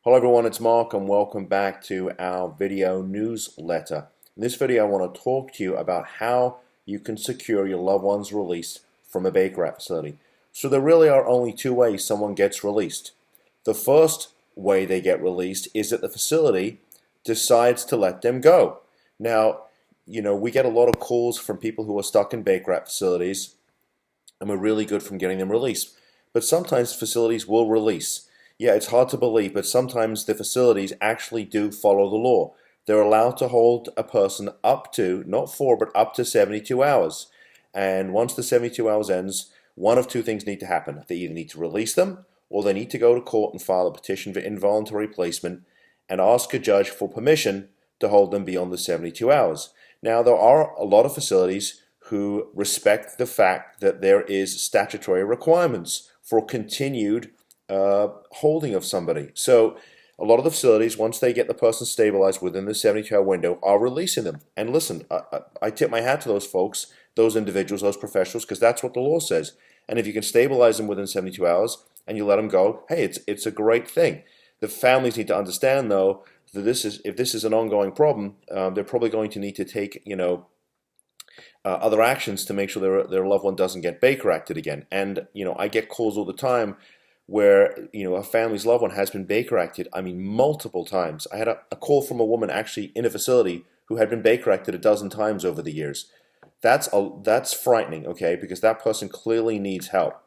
Hello everyone, it's Mark and welcome back to our video newsletter. In this video I want to talk to you about how you can secure your loved one's release from a Baker Act facility. So there really are only two ways someone gets released. The first way they get released is that the facility decides to let them go. Now, we get a lot of calls from people who are stuck in Baker Act facilities and we're really good from getting them released. But sometimes facilities will release. Yeah, it's hard to believe, but sometimes the facilities actually do follow the law. They're allowed to hold a person up to, not 4, but up to 72 hours. And once the 72 hours ends, one of two things need to happen. They either need to release them, or they need to go to court and file a petition for involuntary placement and ask a judge for permission to hold them beyond the 72 hours. Now, there are a lot of facilities who respect the fact that there is statutory requirements for continued holding of somebody. So a lot of the facilities, once they get the person stabilized within the 72-hour window, are releasing them. And listen, I tip my hat to those folks, those individuals, those professionals, because that's what the law says. And if you can stabilize them within 72 hours and you let them go, hey, it's a great thing. The families need to understand, though, that if this is an ongoing problem, they're probably going to need to take, other actions to make sure their loved one doesn't get Baker Acted again. And I get calls all the time where a family's loved one has been Baker Acted. I mean, multiple times. I had a call from a woman actually in a facility who had been Baker Acted a dozen times over the years. That's frightening, okay? Because that person clearly needs help.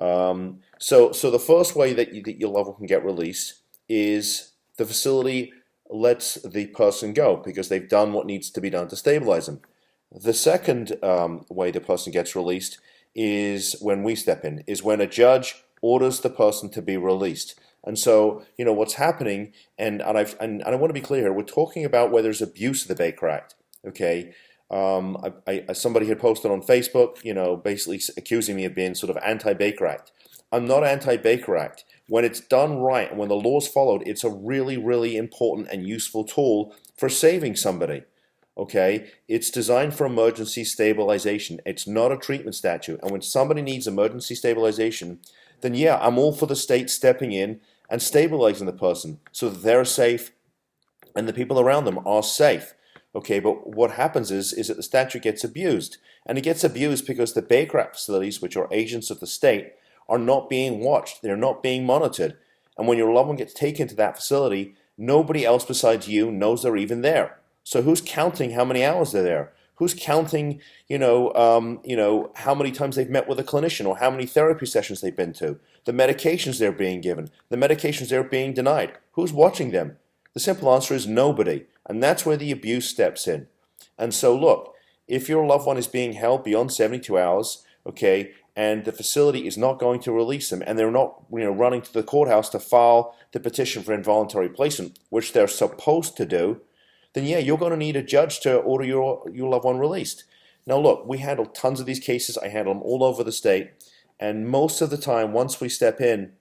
So the first way that your loved one can get released is the facility lets the person go because they've done what needs to be done to stabilize them. The second way the person gets released is when we step in, is when a judge orders the person to be released. And so, what's happening, and I want to be clear here, we're talking about where there's abuse of the Baker Act, okay? Somebody had posted on Facebook, basically accusing me of being sort of anti-Baker Act. I'm not anti-Baker Act. When it's done right and when the law's followed, it's a really, really important and useful tool for saving somebody. Okay, it's designed for emergency stabilization. It's not a treatment statute. And when somebody needs emergency stabilization, then yeah, I'm all for the state stepping in and stabilizing the person so that they're safe and the people around them are safe. Okay, but what happens is that the statute gets abused. And it gets abused because the Baker Act facilities, which are agents of the state, are not being watched. They're not being monitored. And when your loved one gets taken to that facility, nobody else besides you knows they're even there. So who's counting how many hours they're there? Who's counting, how many times they've met with a clinician or how many therapy sessions they've been to? The medications they're being given, the medications they're being denied. Who's watching them? The simple answer is nobody. And that's where the abuse steps in. And so look, if your loved one is being held beyond 72 hours, okay, and the facility is not going to release them and they're not running to the courthouse to file the petition for involuntary placement, which they're supposed to do, then yeah, you're going to need a judge to order your loved one released. Now look, we handle tons of these cases. I handle them all over the state. And most of the time, once we step in,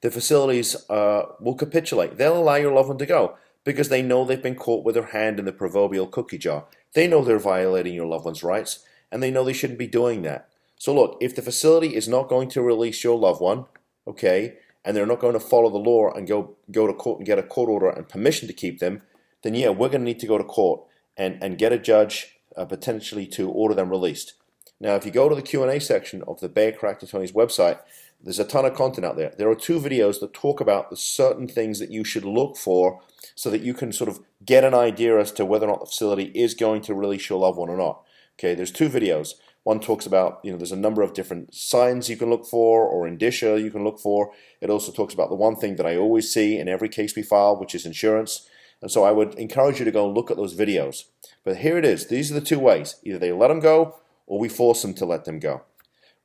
the facilities will capitulate. They'll allow your loved one to go because they know they've been caught with their hand in the proverbial cookie jar. They know they're violating your loved one's rights, and they know they shouldn't be doing that. So look, if the facility is not going to release your loved one, okay, and they're not going to follow the law and go to court and get a court order and permission to keep them, then yeah, we're going to need to go to court and get a judge potentially to order them released. Now, if you go to the Q&A section of the Baker Act Attorney's website, there's a ton of content out there. There are 2 videos that talk about the certain things that you should look for so that you can sort of get an idea as to whether or not the facility is going to release your loved one or not. Okay, there's 2 videos. One talks about, there's a number of different signs you can look for or indicia you can look for. It also talks about the one thing that I always see in every case we file, which is insurance. And so I would encourage you to go and look at those videos. But here it is. These are the 2 ways. Either they let them go or we force them to let them go.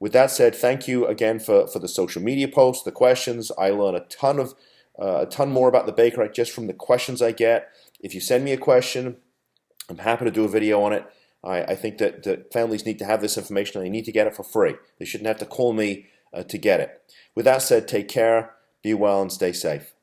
With that said, thank you again for the social media posts, the questions. I learn a ton more about the Baker Act just from the questions I get. If you send me a question, I'm happy to do a video on it. I think that families need to have this information and they need to get it for free. They shouldn't have to call me to get it. With that said, take care, be well, and stay safe.